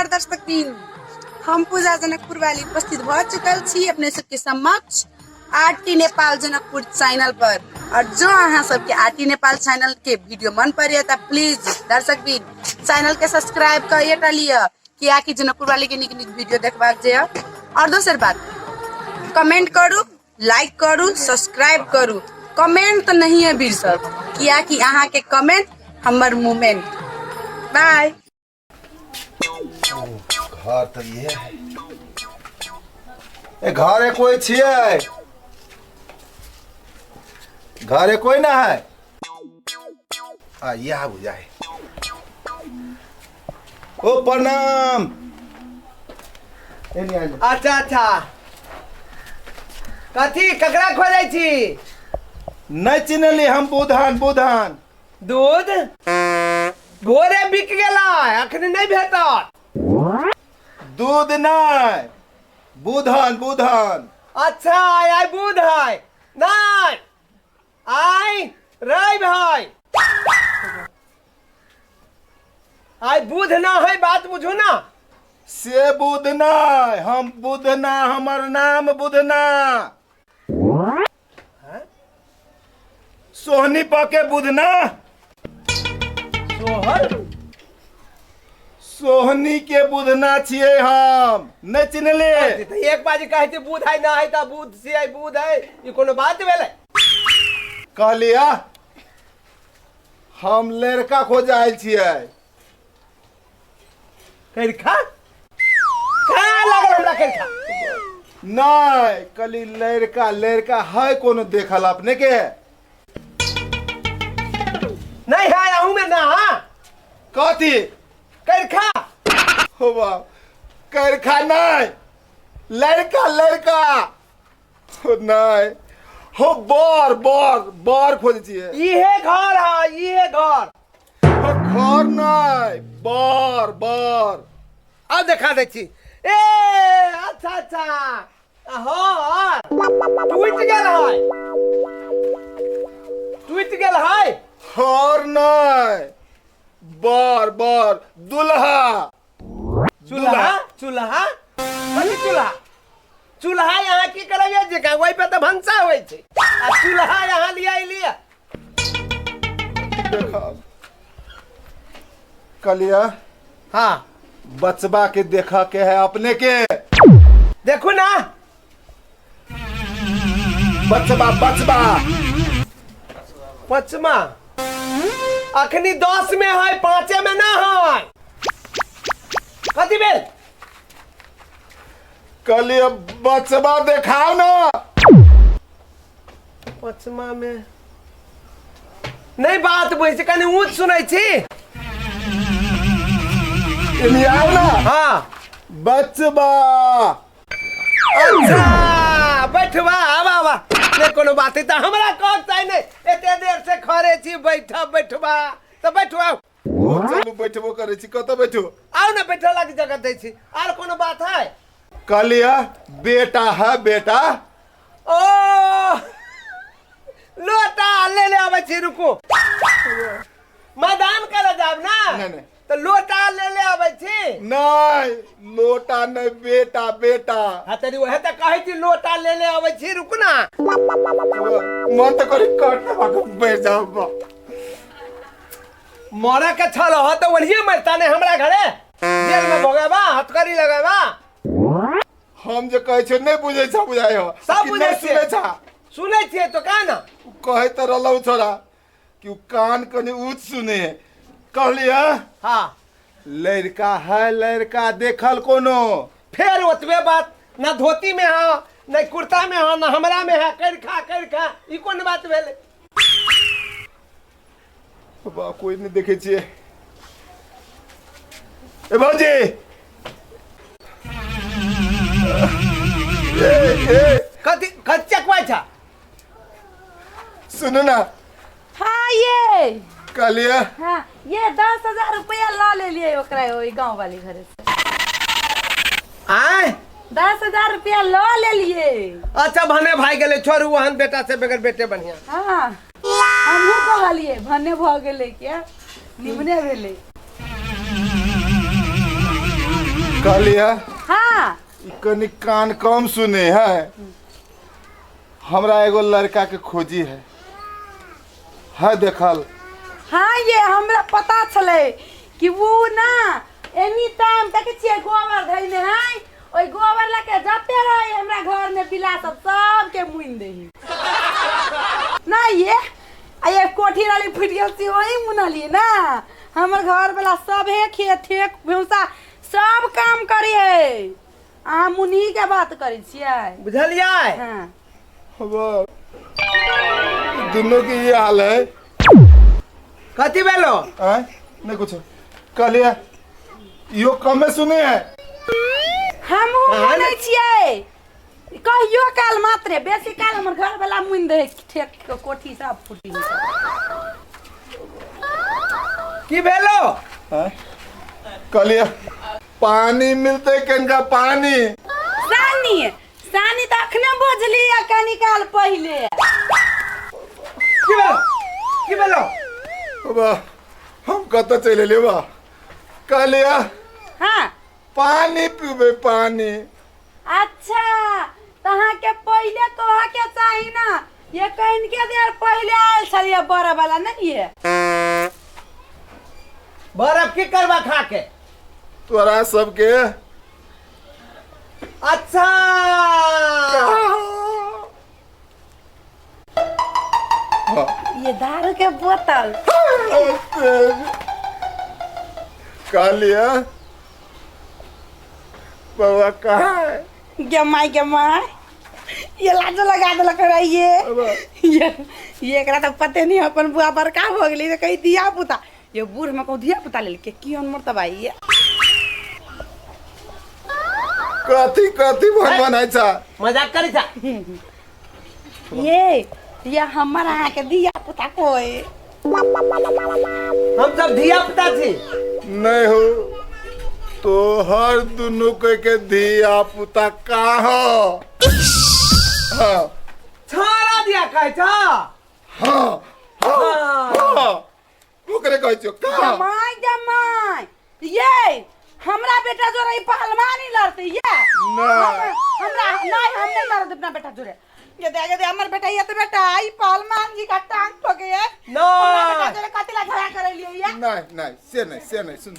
नमस्कार दर्शक बिन, हम पूजा जनकपुर वाली उपस्थित भ चुकल छी अपने सबके समक्ष आरटी नेपाल जनकपुर चैनल पर। और जो अहाँ सबके आरटी नेपाल चैनल के वीडियो मन पड़े तो प्लीज दर्शक बिन चैनल के सब्सक्राइब करिए डालिए कि जनकपुर वाली के निक निक वीडियो देखबा जे। और दोसर बात, कमेंट करू, लाइक करू, सब्सक्राइब करू। कमेंट तो नहीं है बीर सब, कि अहाँ के कमेंट हमर मूवमेंट। बाय। घर तो ये है, घरे कोई छिए? घरे कोई ना है? यह बुझाए। ओ प्रणाम। अच्छा अच्छा, कथी ककरा खोजै छी? नहीं चिन्हली हम बुधान। बुधान दूध भोरे बिक गेला, अखन नहीं भेटत। दूध नहीं, बुधान। बुधान अच्छा आई बुध है नहीं, आई रवि है। आई बुध ना है, बात बुझू ना। से बुधना, हम बुधना, हमर नाम बुधना। सोहनी पके बुधना। सोहर सोहनी के बुधना छिए हम, नहीं चिन्हले? तो एक बाजी कहे थे बुध है ना है तो बुध से है, बुध है, ये कोनो बात भेलै? कहलिया हम लड़का खोज आयल छिए। करिखा कहाँ लागल हमरा करिखा? नहीं कली लड़का लड़का है कोनो देखल अपने के? नहीं है आहू में ना। कथी करिखा हो बा? करखा नहीं, लड़का लड़का हो नहीं हो। बर बर बर खोज छिए। इहे घर है, इहे घर। हो घर नहीं, बर बर। अब देखा दे छी। ए अच्छा अच्छा, हाँ टूट गेल है, टूट गेल है। हर नहीं, बर बर दुल्हा। चूल्हा चूल्हा कथी चूल्हा? चूल्हा यहाँ की करैया जे वही पे तो भंसा होइ छै, आ चूल्हा यहाँ लिया लिया। कलिया हाँ बचबा के देखा के है अपने के? देखू ना बचबा बचबा पचमा अखनी 10 में है, 5 में ना है। कथी भेल? कलिया बचबा देखाओ ना। पचमा में नहीं बात बुझे छी, कनी ऊंच सुनै छी। इन्हें आओ ना। हाँ बचबा। अच्छा बैठवा, आवा आवा, नहीं कोनो बात है तो हमरा कह चाहिए नहीं, एते देर से खड़े छी, बैठा बैठवा तो बैठवा। चलू बैठबो करे छी, कत बैठो? आओ ना, बैठा लग जगह दे छी। और कोनो बात है? कलिया बेटा है बेटा। ओ लोटा ले ले आवे छी, रुको मैदान करे जाब ना। नहीं तो लोटा ले ले आवे छी। नहीं लोटा नहीं, बेटा बेटा। हाँ तेरी वह तो कहे छी लोटा ले ले आवे छी, रुक ना। मन तो करे काटने भाग बैठ जाओ। मोरा के छल हो तो वही मरता ने हमरा घरे जेल में भोगेबा, हथकड़ी लगाबा। हम जो कहे छे नहीं बुझे छा, बुझाए हो सब कि बुझे नहीं सुने छा? सुने छिए तो का ना कहे तो रहलौ छोरा कि उ कान कने ऊंच सुने। कहलिया हाँ लड़का है, लड़का देखल कोनो? फिर ओतबे बात, ना धोती में है, ना कुर्ता में है, ना हमरा में है। कर खा ई कोन बात भेले? बा कोई नहीं देखे छिए। ए भौजी कथी कच्चा क्वा था? सुनो ना। हाँ ये कहलिया हाँ ये 10,000 रुपया ला ले लिए ओकरा ओई गांव वाली घरे से। आए 10,000 रुपया ला ले लिए। अच्छा भने भाई गेले, छोड़ू वहन बेटा से बगैर बेटे बढ़िया। हाँ हमहू कहलिए भने भ गेले क्या निमने भेले। कहलिया हाँ कनी कान कम सुने है। हमरा एगो लड़का के खोजी है देखल। हाँ ये हमरा पता चले कि वो ना एनी टाइम देखे छियै गोबर धैले है, ओइ गोबर लेके जाते रहे हमरा घर में बिला सब के मुइन देही ना ये कोठी वाली फुट गेल सी वही मुनली ना। हमर घर वाला सब है खेत ठेक भूसा सब काम करी है। आ मुनी के बात करी छियै बुझलियै? हाँ दोनों की ये हाल है। कथी भेलो? नहीं कुछ कहलिया यो कमे सुने है। हम नहीं छियै कहियो काल मात्रे, बेसी काल हमर घर वाला मुइन दे ठेक के कोठी सब फुटी। की भेलो? कहलिया पानी मिलते कनका पानी। सानी तो अखने बुझली कनी काल पहले। की भेलो? हम कत चले ले बा। कहलिया हाँ पानी पीबे पानी। अच्छा तहाँ के पहले कहा के चाही ना, ये कहीं के देर पहले आयल छलिए बड़ा वाला नहीं है। बर्फ की करवा खा के तोरा सबके। अच्छा ये दारू के बोतल। कहलिया बाबा कहाँ है? गमाई ये लाजो लगा देलक ये एकरा तो पते नहीं अपन बुआ बड़का हो गेली तो कहीं दिया पुता ये बूढ़ में को दिया पुता ले के की अनमर तबाई ये कथी भगवान है सा मजाक करी था। ये हमर अहाँ के दिया पुता कोई हम सब धिया पुता थी। नहीं हो तो हर दोनों के धिया पुता का हो। हाँ छोड़ा दिया कहे था। हाँ हाँ ओकरे कहै छियो का? जमाई ये हमरा बेटा जो रही पहलवानी लड़ते ये हमरा नहीं हम नहीं लड़ते अपना बेटा जोरे। ये दे हमर बेटा ये तो बेटा आई पहलवान जी का टांग ठोके है। नो बेटा जोरे कतिला झगड़ा करे लियो ये। नहीं से नहीं सुन।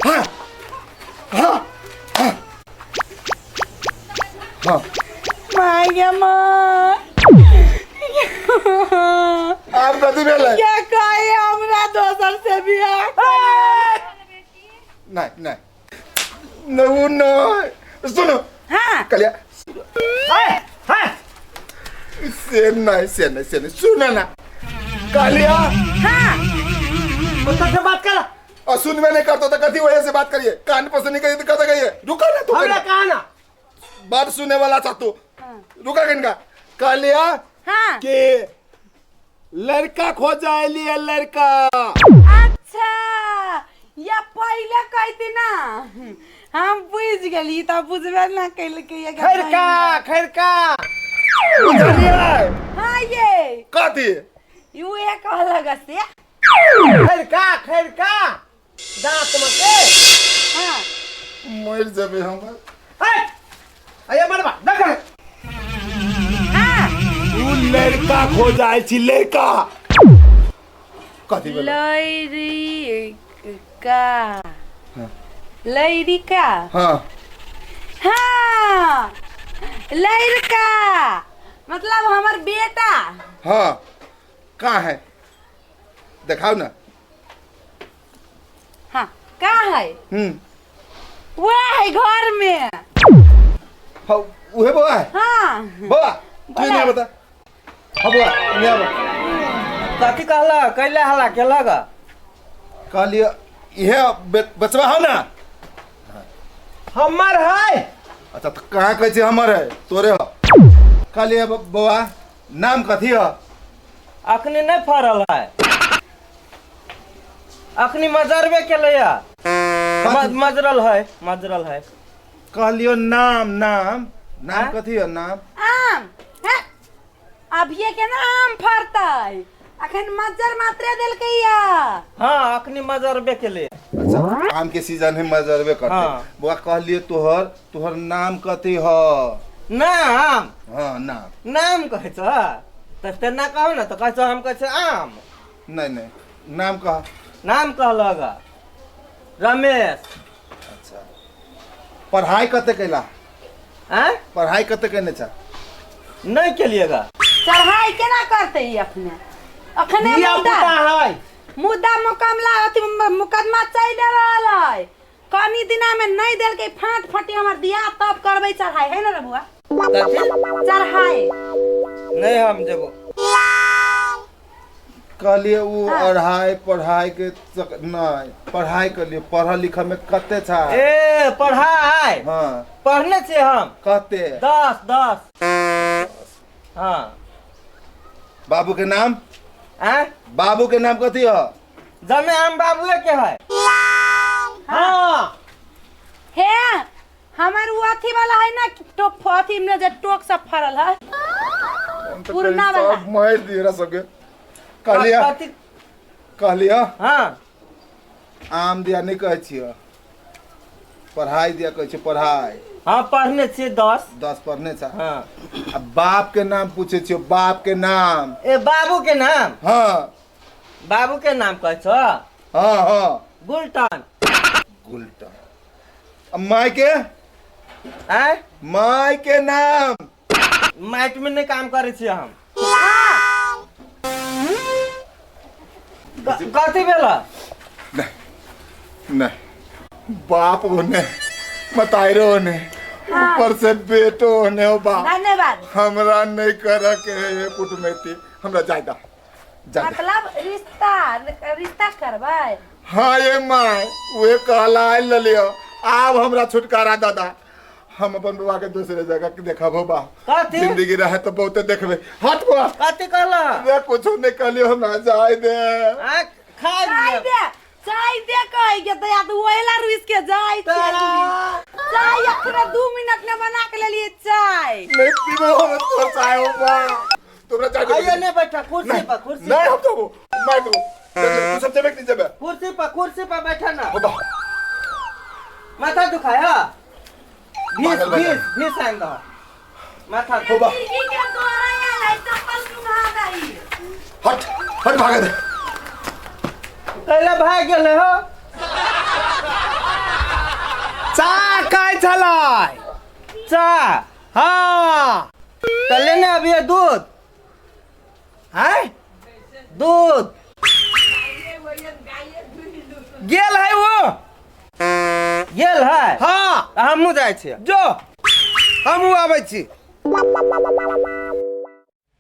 हाँ हाँ हाँ हाँ माँ आप कथी भेल है? क्या कहे हमरा दोसर से बियाह नहीं सुनो। हाँ कलिया हाँ से नहीं सुनो ना। कलिया हाँ पुत्र से बात कर और सुनवे नहीं करता तो कथी वजह से बात करिए? कान पर से नहीं कहिए तो कथा कहिए। रुका ना तू हमरा कहा ना बात सुने वाला था तू। रुका कनका कलिया हाँ के लड़का खोजा लिए लड़का। अच्छा या पहले कहती ना हम बुझ गली तो बुझबे ना कैल के ये खैरका बुझलिए? हाँ ये कथी यू एक अलग से खैरका दांत मते हाँ मर जाबे हम। अरे मरबा देख हाँ तू लड़का खोजाय छी लड़का। कथी बोल? लड़का हाँ हाँ लड़का मतलब हमार बेटा। हाँ कहाँ है दिखाओ ना। हाँ का है? वो है घर में। हाँ उहे बुआ है। हाँ बुआ तू नहीं बता। हाँ बुआ नहीं बता। कथी कहला कैले हला के लगा कहलिए यह बचवा हो ना। हमर है। अच्छा तो कहाँ कहै छी हमर है तोरे हो? कहलिए बुआ नाम कथी हो? अखनी नहीं फरल है अखनी मजरबे के लिया मजरल है। कहलियो नाम कथी हो नाम? आम है? अब ये के ना आम फरता है अखन मजर मात्रे देल के या हाँ अखनी मजरबे के लिए अच्छा आम के सीजन है मजरबे करते हाँ। बुआ कहलिए तोहर नाम कथी ह नाम हाँ नाम नाम कहै छ त तेना कहू ना तो कहै छ हम कहै छ आम नहीं नाम कहा नाम कहलग रमेश अच्छा पढ़ाई कते कैला हैं पढ़ाई कते कैने छा नहीं केलिएगा चढ़ाई केना करते ही अपने अखने दिया पुता है मुद्दा मुकाबला अथी मुकदमा चल रहल है कनी दिना में नहीं देल के फाट फटी हमर दिया तब करबै चढ़ाई है ना रे बुआ कथी चढ़ाई नहीं हम जेबो कहलिए वो पढ़ाई के नहीं पढ़ाई कर लिए पढ़ा लिखा में कते छा ए पढ़ाई हाँ पढ़ने से हम कते 10 हाँ बाबू के नाम हैं बाबू के नाम कथी ह जमे हम बाबुए के है हाँ हे हमर वो अथी वाला है ना टोक अथी में जे टोक सब फरल है पुरना वाला सब मार दिए रा सबके कहलिए कथी कहलिए हाँ आम दिया नहीं कहै छियै पढ़ाई दिया कहै छियै पढ़ाई हाँ पढ़ने से 10 पढ़ने छा हाँ अब बाप के नाम पूछे छियै बाप के नाम ए बाबू के नाम हाँ बाबू के नाम कहै छ हाँ हाँ गुलटन गुलटन अब माई के हैं माई के नाम माइट में नहीं काम करे छी हम कथी भेला नहीं बाप होने मतायरो होने ऊपर से बेटो होने हो बाप धन्यवाद हमरा नहीं कर के है कुटमैती हमरा जायदा जायदा मतलब रिश्ता करबै हाँ ये माय वे कहला लियो आब हमरा छुटकारा दादा हम अपन बाबा के दूसरे जगह देखब बा कथी जिंदगी रहे तो बहुते देखबे हट बा कथी कहला वे कुछ नहीं कहलियो हमरा जाय दे आ खा चाय लिया दे चाय दे कह के तो या तो ओइला रुइस के जाय चाय अखरे 2 मिनट में बना के ले लिए चाय नहीं पीबो हम तो चाय हो बा तोरा चाय आइए ने बैठा कुर्सी पर नहीं हम तो मैं तो तू सब जबे नहीं जबे कुर्सी पर बैठा ना हो बा माथा दुखाया भीस आएंगे माथा हो बा खिड़की के द्वारा या चप्पल सुना गई हट हट भाग दे कैला भाग गेले हो चा काय छलाय चा हाँ तो लेने अभी ये दूध है दूध गेल है वो गेल है हाँ हमू जाय छी जो हमू आबै छी